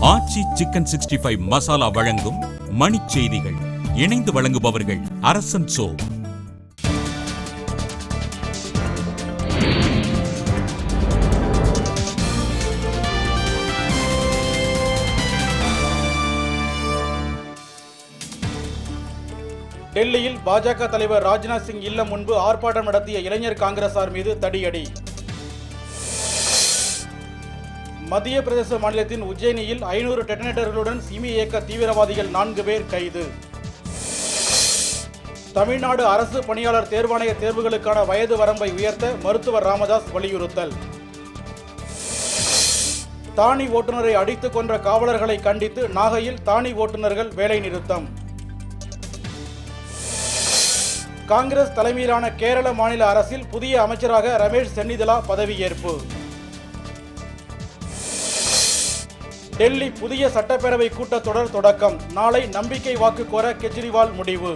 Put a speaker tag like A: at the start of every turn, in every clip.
A: ஆச்சி chicken 65 masala வழங்கும் மணிச் செய்திகள். இணைந்து வழங்குபவர்கள் அரசன் சோ.
B: டெல்லியில் பாஜக தலைவர் ராஜ்நாத் சிங் இல்லம் முன்பு ஆர்ப்பாட்டம் நடத்திய இளைஞர் காங்கிரசார் மீது தடியடி. மத்திய பிரதேச மாநிலத்தின் உஜ்ஜயினியில் 500 டெட்டனேட்டர்களுடன் சிமி இயக்க தீவிரவாதிகள் 4 பேர் கைது. தமிழ்நாடு அரசு பணியாளர் தேர்வாணைய தேர்வுகளுக்கான வயது வரம்பை உயர்த்த மருத்துவர் ராமதாஸ் வலியுறுத்தல். தானி ஓட்டுநரை அடித்துக் கொன்ற காவலர்களை கண்டித்து நாகையில் தானி ஓட்டுநர்கள் வேலை நிறுத்தம். காங்கிரஸ் தலைமையிலான கேரள மாநில அரசில் புதிய அமைச்சராக ரமேஷ் சென்னிதலா பதவியேற்பு. டெல்லி புதிய சட்டப்பேரவை கூட்டத்தொடர் தொடக்கம். நாளை நம்பிக்கை வாக்கு கோர கெஜ்ரிவால் முடிவு.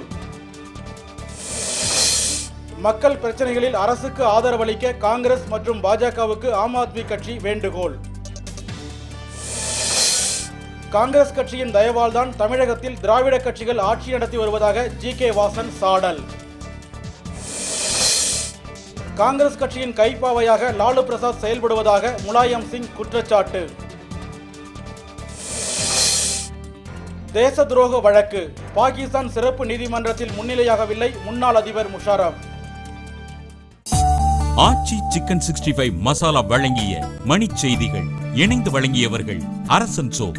B: மக்கள் பிரச்சனைகளில் அரசுக்கு ஆதரவளிக்க காங்கிரஸ் மற்றும் பாஜகவுக்கு ஆம் ஆத்மி கட்சி வேண்டுகோள். காங்கிரஸ் கட்சியின் தயவால்தான் தமிழகத்தில் திராவிட கட்சிகள் ஆட்சி நடத்தி வருவதாக ஜி.கே. வாசன் சாடல். காங்கிரஸ் கட்சியின் கைப்பாவையாக லாலு பிரசாத் செயல்படுவதாக முலாயம் சிங் குற்றச்சாட்டு. தேச துரோக வழக்கு. பாகிஸ்தான் சிறப்பு நீதிமன்றத்தில் முன்னிலையாகவில்லை முன்னாள் அதிபர் முஷாரப்.
A: ஆச்சி சிக்கன் 65 மசாலா வழங்கிய மணிச் செய்திகள். இணைந்து வழங்கியவர்கள் அரசன் சோ.